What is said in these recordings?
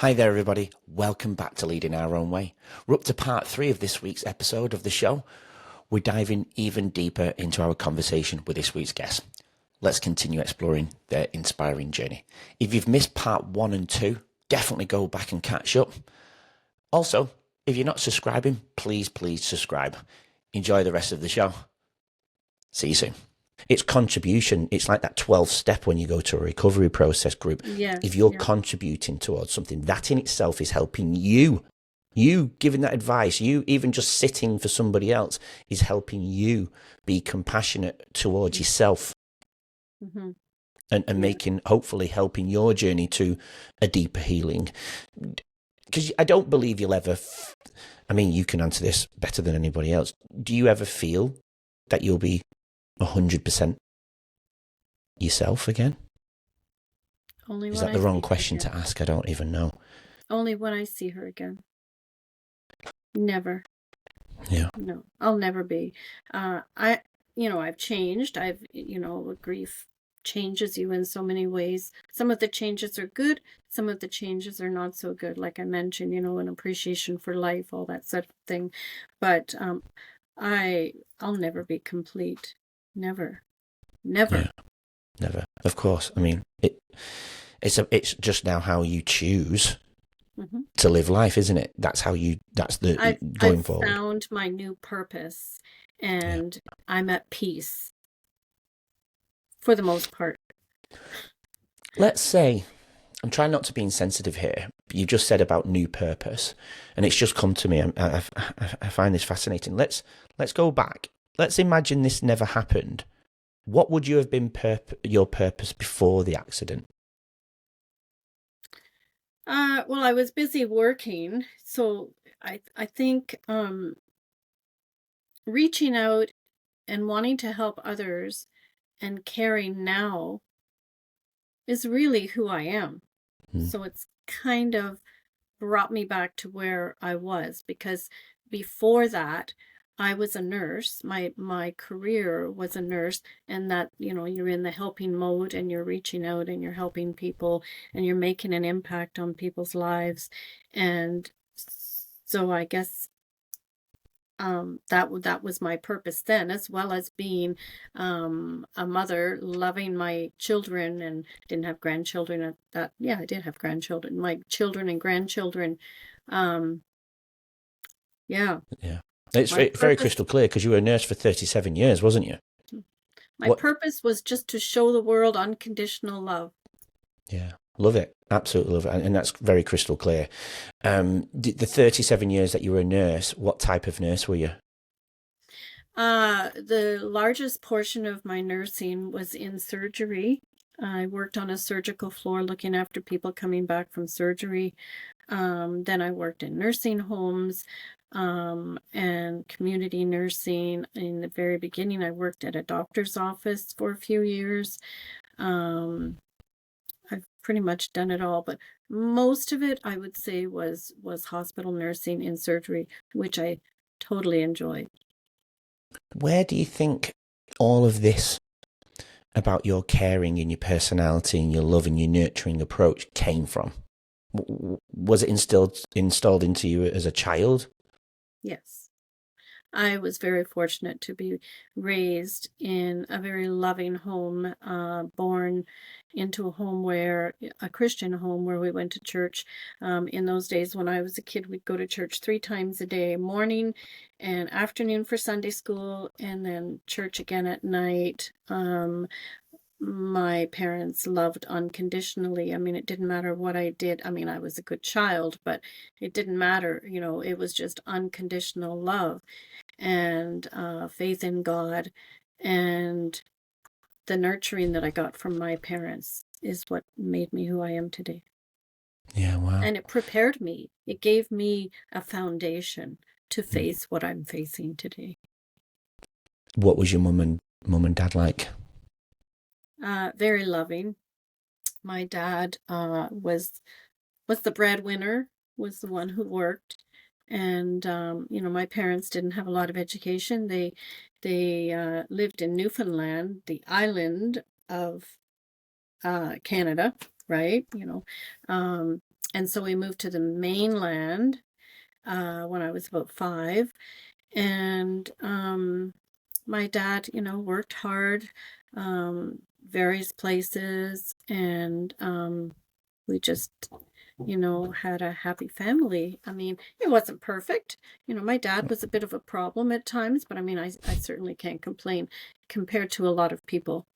Hi there, everybody. Welcome back to Leading Our Own Way. We're up to part 3 of this week's episode of the show. We're diving even deeper into our conversation with this week's guest. Let's continue exploring their inspiring journey. If you've missed part 1 and 2, definitely go back and catch up. Also, if you're not subscribing, please subscribe. Enjoy the rest of the show. See you soon. It's contribution. It's like that 12th step when you go to a recovery process group. Yes, If you're yeah. contributing towards something, that in itself is helping you. You giving that advice, you even just sitting for somebody else is helping you be compassionate towards yourself hmm and Yeah. making, hopefully helping your journey to a deeper healing. Because I don't believe you'll ever, I mean, you can answer this better than anybody else. Do you ever feel that you'll be 100% yourself again? Only Is when that I the wrong see her question again. to ask? I don't even know. Only when I see her again. Never. Yeah. No, I'll never be. I've changed. Grief changes you in so many ways. Some of the changes are good. Some of the changes are not so good. Like I mentioned, an appreciation for life, all that sort of thing. But I'll never be complete. Never. Yeah. Never. Never. Of course. I mean, it's just now how you choose hmm to live life, isn't it? That's the I've going forward. found my new purpose, Yeah. and I'm at peace for the most part. Let's say, I'm trying not to be insensitive here. But you just said about new purpose, and it's just come to me. I find this fascinating. Let's go back. Let's imagine this never happened. What would you have been your purpose before the accident? Well, I was busy working, so I think reaching out and wanting to help others and caring now is really who I am. Hmm. So it's kind of brought me back to where I was, because before that I was a nurse. My career was a nurse, and that, you're in the helping mode and you're reaching out and you're helping people and you're making an impact on people's lives. And so I guess that was my purpose then, as well as being a mother, loving my children. And didn't have grandchildren at that. Yeah, I did have grandchildren, my children and grandchildren. um yeah, Yeah. It's my very purpose crystal clear because you were a nurse for 37 years, wasn't you? my What? purpose was just to show the world unconditional love. Yeah. Love it. Absolutely love it. And that's very crystal clear. The 37 years that you were a nurse, what type of nurse were you? The largest portion of my nursing was in surgery. I worked on a surgical floor looking after people coming back from surgery. Then I worked in nursing homes and community nursing. In the very beginning, I worked at a doctor's office for a few years. Um, I've pretty much done it all, but most of it, I would say, was hospital nursing in surgery, which I totally enjoyed. Where do you think all of this about your caring and your personality and your love and your nurturing approach came from? Was it installed into you as a child? Yes. I was very fortunate to be raised in a very loving home, born into a Christian home where we went to church. In those days when I was a kid, we'd go to church 3 times a day, morning and afternoon for Sunday school, and then church again at night. My parents loved unconditionally. I mean, it didn't matter what I did. I mean, I was a good child, but it didn't matter. It was just unconditional love and faith in God, and the nurturing that I got from my parents is what made me who I am today. Yeah, wow. And it prepared me. It gave me a foundation to face what I'm facing today. What was your mum and dad like? Very loving. My dad was the breadwinner, was the one who worked. And my parents didn't have a lot of education. They lived in Newfoundland, the island of Canada, right? Um, And so we moved to the mainland when I was about 5. And my dad, worked hard, various places, and we just, had a happy family. I mean, it wasn't perfect. My dad was a bit of a problem at times, but I mean, I certainly can't complain compared to a lot of people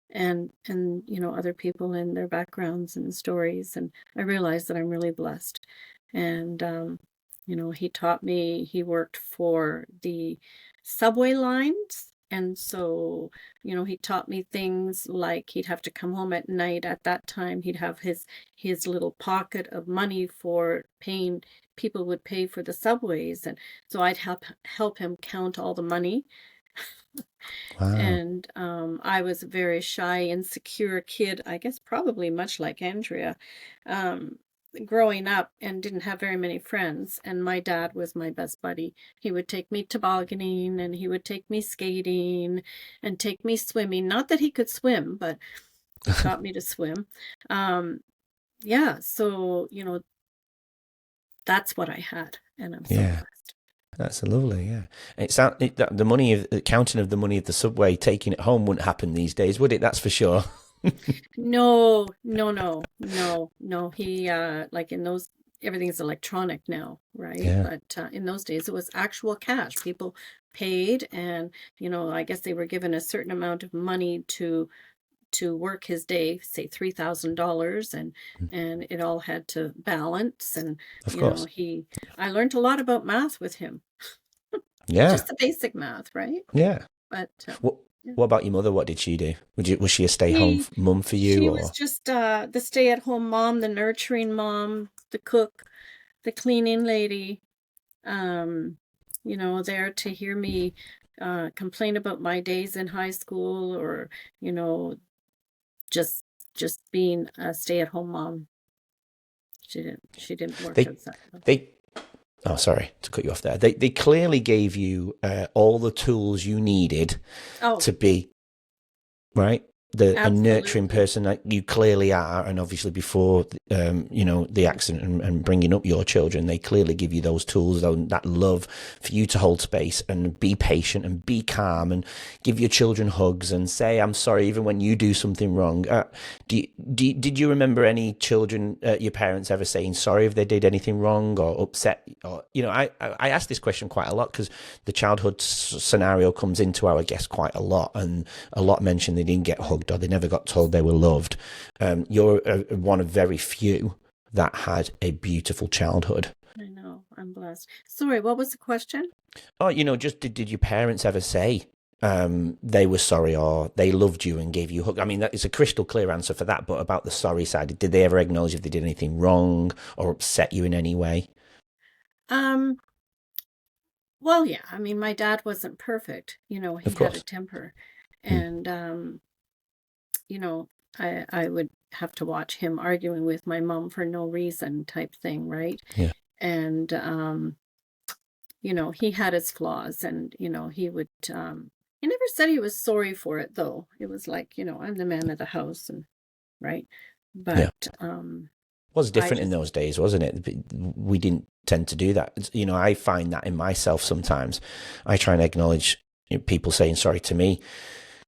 and other people and their backgrounds and stories. And I realized that I'm really blessed. And he taught me, he worked for the subway lines. And so, he taught me things like he'd have to come home at night. At that time, he'd have his little pocket of money for paying, people would pay for the subways. And so I'd help him count all the money. Wow. And I was a very shy, insecure kid, I guess probably much like Andrea, growing up, and didn't have very many friends. And my dad was my best buddy. He would take me tobogganing, and he would take me skating and take me swimming. Not that he could swim, but he taught me to swim. Yeah, so, that's what I had, and I'm so Yeah. blessed. That's lovely, yeah. The money of the counting of the money of the subway, taking it home wouldn't happen these days, would it? That's for sure. No, no, no, no, no. He like in those, everything's electronic now, right? Yeah, But in those days it was actual cash. People paid, and I guess they were given a certain amount of money to work his day, say $3,000, and it all had to balance. And of course. I learned a lot about math with him, Yeah, just the basic math, right? yeah. But What yeah. What about your mother? What did she do? Was she a stay-home She mum for you, she was or? just the stay-at-home mom, the nurturing mom, the cook, the cleaning lady, um, there to hear me complain about my days in high school, or, you know, just just being a stay-at-home mom. She didn't work They outside. they Oh, sorry to cut you off there. They clearly gave you all the tools you needed Oh, to be right, a nurturing absolutely. person that you clearly are. And obviously before the accident, and bringing up your children, they clearly give you those tools, that love for you to hold space and be patient and be calm and give your children hugs and say I'm sorry even when you do something wrong. Did you remember any children, your parents, ever saying sorry if they did anything wrong or upset? Or I ask this question quite a lot because the childhood scenario comes into our guests quite a lot, and a lot mention they didn't get hugged or they never got told they were loved. You're one of very few that had a beautiful childhood. I know. I'm blessed. Sorry, what was the question? Oh, just did your parents ever say they were sorry or they loved you and gave you a hug? I mean, that is a crystal clear answer for that. But about the sorry side, did they ever acknowledge if they did anything wrong or upset you in any way? Um, well, yeah, I mean, my dad wasn't perfect. He Of had a course. temper. Mm. And you know, I would have to watch him arguing with my mom for no reason type thing, right? Yeah. And he had his flaws, and he would he never said he was sorry for it, though. It was like, I'm the man of the house, and right. Yeah. But Was I different in just those days, wasn't it? We didn't tend to do that. I find that in myself sometimes. I try and acknowledge people saying sorry to me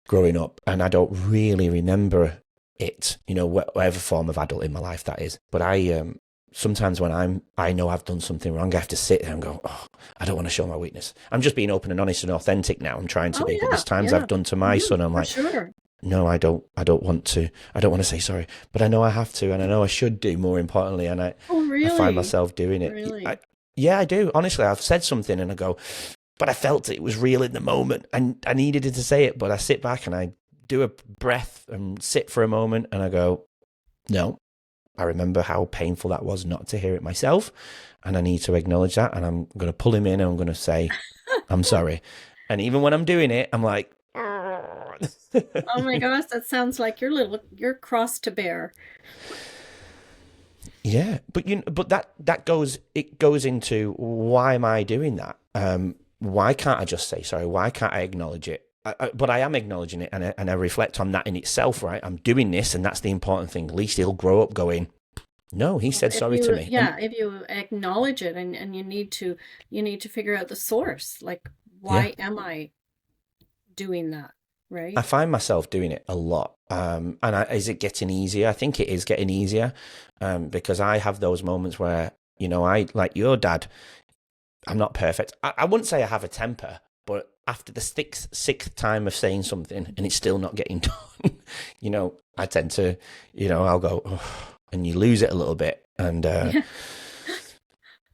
growing up, and I don't really remember it, whatever form of adult in my life that is. But I sometimes when I know I've done something wrong, I have to sit there and go, oh, I don't want to show my weakness. I'm just being open and honest and authentic now. I'm trying to Oh be, but yeah, there's times yeah. I've done to my son, I'm For like, sure. no, I don't want to. I don't want to say sorry, but I know I have to, and I know I should do, more importantly, and Oh I find really? myself doing it. Really? Yeah, I do. Honestly, I've said something and I go, but I felt it was real in the moment, and I needed to say it, but I sit back and I do a breath and sit for a moment, and I go, no, I remember how painful that was not to hear it myself, and I need to acknowledge that, and I'm going to pull him in and I'm going to say, I'm sorry. And even when I'm doing it, I'm like, Oh my gosh, that sounds like your cross to bear. yeah, but that goes into, why am I doing that? Why can't I just say sorry? Why can't I acknowledge it? But I am acknowledging it, and I reflect on that in itself, right? I'm doing this, and that's the important thing. At least he'll grow up going, No, he Well, said sorry to me. And if you acknowledge it, and you need to figure out the source. Like, yeah, why am I doing that? I Right? find myself doing it a lot. Is it getting easier? I think it is getting easier, because I have those moments where, I, like your dad, I'm not perfect. I wouldn't say I have a temper, but after the sixth time of saying something and it's still not getting done, I tend to, I'll go, "Ugh," and you lose it a little bit. And Yeah.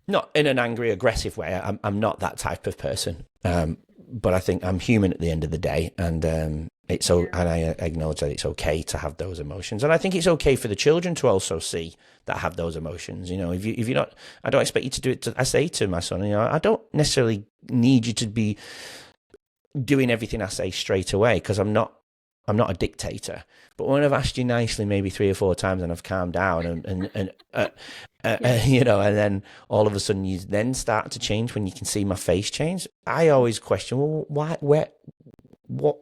not in an angry, aggressive way. I'm not that type of person. But I think I'm human at the end of the day, and Yeah. and I acknowledge that it's okay to have those emotions, and I think it's okay for the children to also see that have those emotions. If you're not, I don't expect you to do it. I say to my son, I don't necessarily need you to be doing everything I say straight away, because I'm not a dictator. But when I've asked you nicely, maybe 3 or 4 times, and I've calmed down, Yeah. and then all of a sudden you then start to change when you can see my face change. I always question, well, what,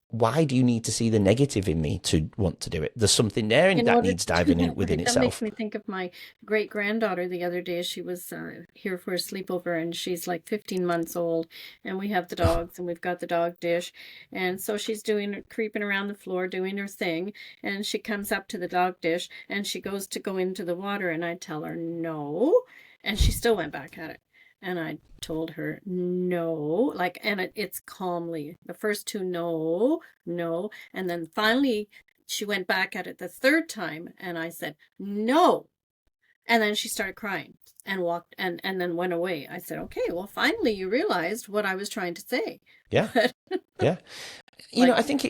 why do you need to see the negative in me to want to do it? There's something there In that order needs to do diving in that, within right? That makes itself. me think of my great granddaughter the other day. She was here for a sleepover, and she's like 15 months old. And we have the dogs, and we've got the dog dish. And so she's creeping around the floor, doing her thing. And she comes up to the dog dish, and she goes to go into the water. And I tell her, no. And she still went back at it. And I told her, no. Like, and it's calmly. The first two, no, no. And then finally, she went back at it the third time, and I said, no. And then she started crying and walked and then went away. I said, okay, well, finally you realized what I was trying to say. Yeah, But yeah. like, I think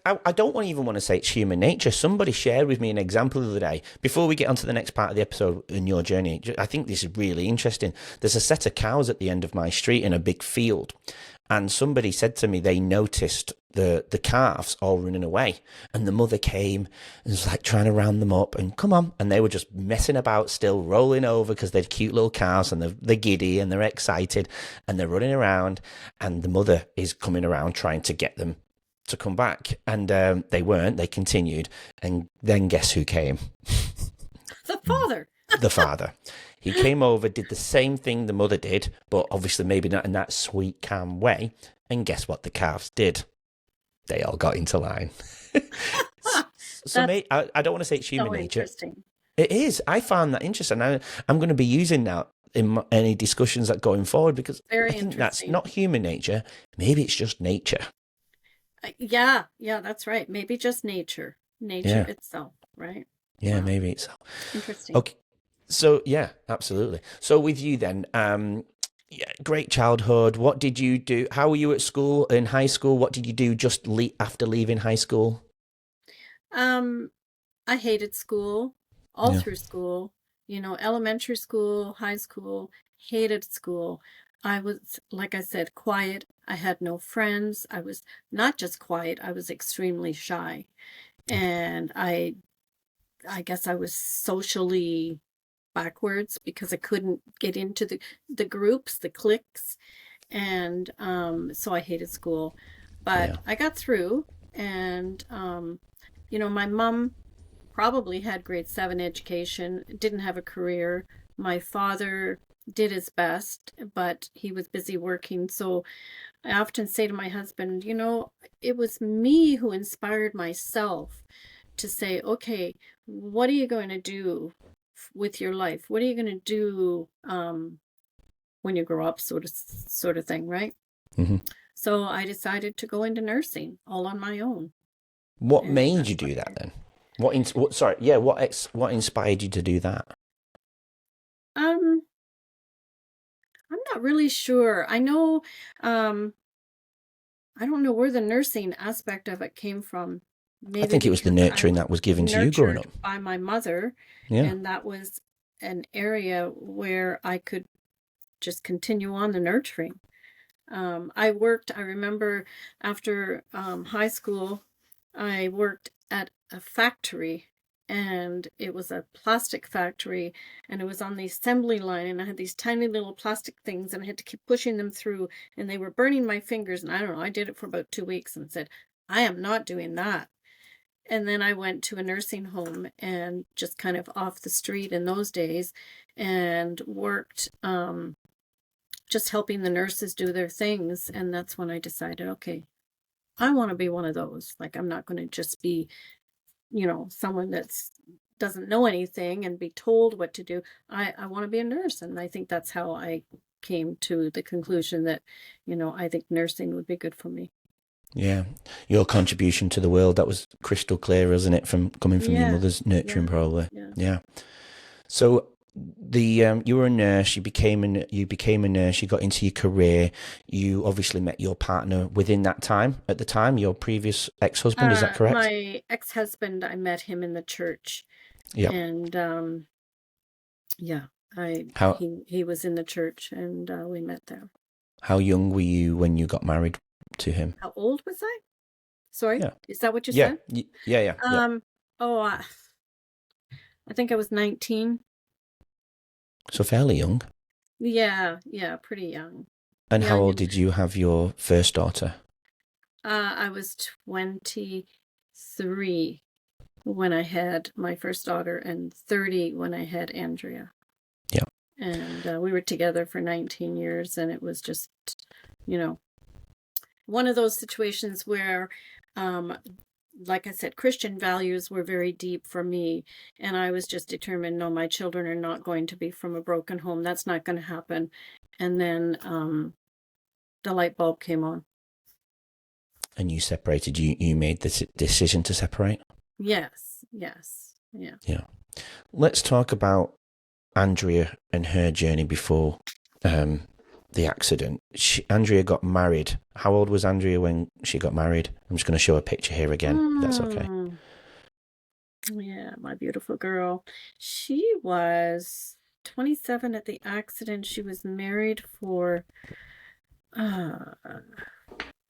I don't even want to say it's human nature. Somebody shared with me an example the other day. Before we get on to the next part of the episode in your journey, I think this is really interesting. There's a set of cows at the end of my street in a big field. And somebody said to me they noticed the calves all running away. And the mother came and was like trying to round them up and come on. And they were just messing about, still rolling over because they're cute little calves and they're giddy and they're excited and they're running around. And the mother is coming around trying to get them to come back, and they weren't. They continued, and then guess who came? the father. The father. He came over, did the same thing the mother did, but obviously maybe not in that sweet, calm way. And guess what the calves did? They all got into line. So, That's mate, I don't want to say it's human so nature. interesting. It is. I found that interesting. I'm going to be using that in any discussions that going forward, because I Very think that's interesting. not human nature. Maybe it's just nature. Yeah, yeah, that's right. Maybe just nature Yeah. itself, right? Yeah, Wow, maybe it's interesting. okay. So yeah, absolutely. So with you then, yeah, great childhood. What did you do? How were you at school, in high school? What did you do just after leaving high school? Um, I hated school all Yeah. through school, elementary school, high school, hated school. I was, like I said, quiet. I had no friends. I was not just quiet, I was extremely shy. And I guess I was socially backwards because I couldn't get into the groups, the cliques. And so I hated school. Yeah. But I got through, and my mom probably had grade 7 education, didn't have a career. My father did his best, but he was busy working. So I often say to my husband, it was me who inspired myself to say, okay, what are you going to do with your life? What are you going to do when you grow up, sort of thing, right? Hmm. So I decided to go into nursing all on my own, What and made you that's what do I that did. then? What? Sorry. Yeah. What inspired you to do that? Um, I'm not really sure. Um, I don't know where the nursing aspect of it came from. I Maybe think it was the because I nurturing was that was given to you growing nurtured up. by my mother, Yeah. and that was an area where I could just continue on the nurturing. I remember after high school, I worked at a factory, and it was a plastic factory, and it was on the assembly line, and I had these tiny little plastic things, and I had to keep pushing them through, and they were burning my fingers. And I don't know, I did it for about 2 weeks and said, I am not doing that. And then I went to a nursing home and just kind of off the street in those days and worked just helping the nurses do their things. And that's when I decided, okay, I want to be one of those. Like, I'm not going to just be, someone that's doesn't know anything and be told what to do. I want to be a nurse. And I think that's how I came to the conclusion that, I think nursing would be good for me. Yeah. Your contribution to the world, that was crystal clear, isn't it? From coming from your Yeah. mother's nurturing, Yeah. probably. Yeah. Yeah. So you were a nurse, you became a nurse, you got into your career, you obviously met your partner within that time, at the time, your previous ex-husband, is that correct? My ex-husband, I met him in the church, Yeah. and yeah, How he was in the church, and we met there. how young were you when you got married to him? How old was I? Sorry, Yeah. is that what you Yeah. said? Yeah. Oh, I think I was 19. So fairly young. Yeah, pretty young. And how Young old and did you have your first daughter? I was 23 when I had my first daughter and 30 when I had Andrea. Yeah. And we were together for 19 years, and it was just, you know, one of those situations where, um, like I said, Christian values were very deep for me. And I was just determined, no, my children are not going to be from a broken home. That's not going to happen. And then the light bulb came on. And you separated, you made the decision to separate? Yes. Yeah. Yeah. Let's talk about Andrea and her journey before the accident. Andrea got married. How old was Andrea when she got married? I'm just going to show a picture here again, if that's okay. Yeah, my beautiful girl. She was 27 at the accident. She was married for uh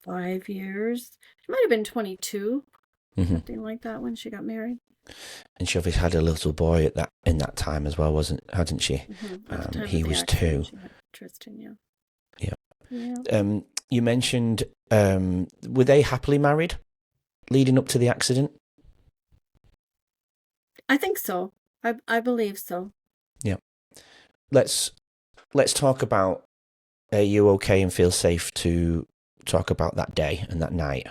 5 years. She might have been 22, something like that when she got married. And she obviously had a little boy in that time as well, hadn't she? At the time He of the was accident, 2. she had Tristan, yeah. Yeah. You mentioned, were they happily married leading up to the accident? I think so. I believe so. Yeah. Let's talk about, are you okay and feel safe to talk about that day and that night?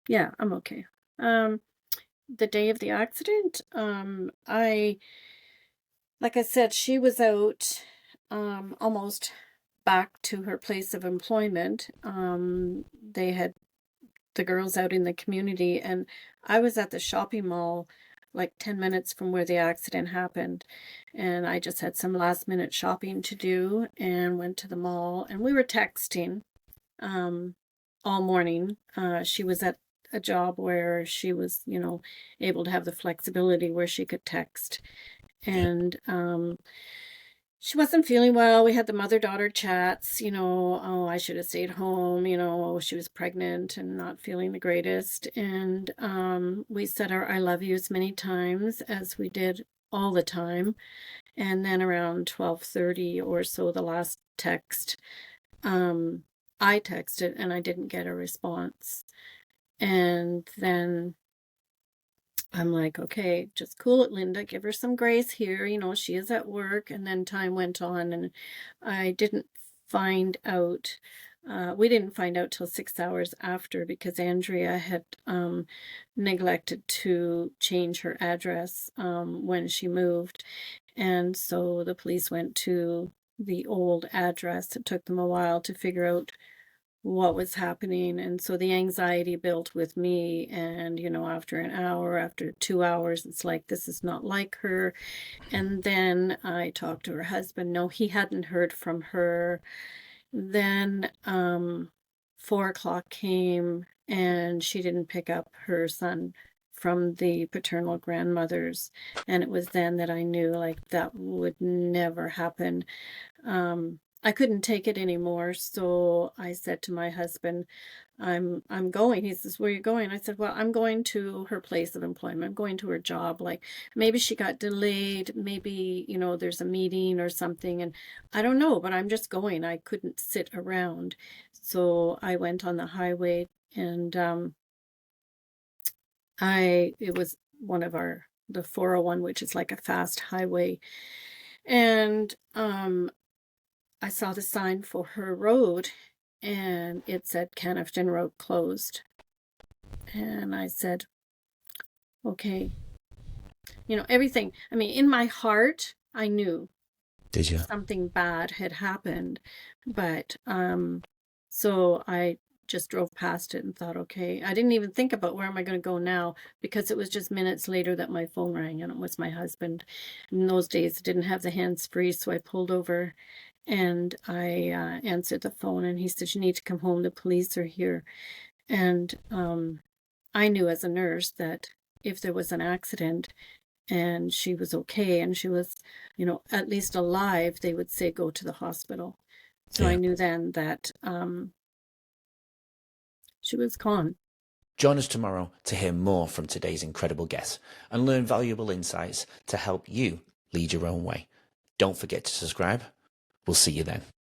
Yeah, I'm okay. The day of the accident, like I said, she was out, almost back to her place of employment. They had the girls out in the community, and I was at the shopping mall like 10 minutes from where the accident happened. And I just had some last minute shopping to do and went to the mall, and we were texting um, all morning. She was at a job where she was, able to have the flexibility where she could text. Yeah. And she wasn't feeling well. We had the mother-daughter chats, oh, I should have stayed home, she was pregnant and not feeling the greatest. And we said our I love yous many times, as we did all the time. And then around 12:30 or so, the last text, I texted and I didn't get a response. And then I'm like, okay, just cool it, Linda. Give her some grace here. She is at work. And then time went on, and I didn't find out. We didn't find out till 6 hours after, because Andrea had neglected to change her address when she moved. And so the police went to the old address. It took them a while to figure out what was happening. And so the anxiety built with me. And, after an hour, after 2 hours, it's like, this is not like her. And then I talked to her husband. No, he hadn't heard from her. Then 4 o'clock came, and she didn't pick up her son from the paternal grandmother's. And it was then that I knew, like, that would never happen. I couldn't take it anymore, so I said to my husband, I'm going. He says, "Where are you going?" I said, "Well, I'm going to her place of employment. I'm going to her job. Like, maybe she got delayed, maybe, there's a meeting or something, and I don't know, but I'm just going." I couldn't sit around. So I went on the highway, and It was one of the 401, which is like a fast highway. And I saw the sign for her road, and it said Canafton Road closed. And I said, okay, everything. I mean, in my heart, I knew Did you? something bad had happened, but so I just drove past it and thought, okay, I didn't even think about where am I going to go now, because it was just minutes later that my phone rang, and it was my husband. In those days, I didn't have the hands free, so I pulled over and I answered the phone, and he said, you need to come home, the police are here. And I knew as a nurse that if there was an accident and she was okay and she was, at least alive, they would say go to the hospital. So I Yeah. knew then that she was gone. Join us tomorrow to hear more from today's incredible guests and learn valuable insights to help you lead your own way. Don't forget to subscribe. We'll see you then.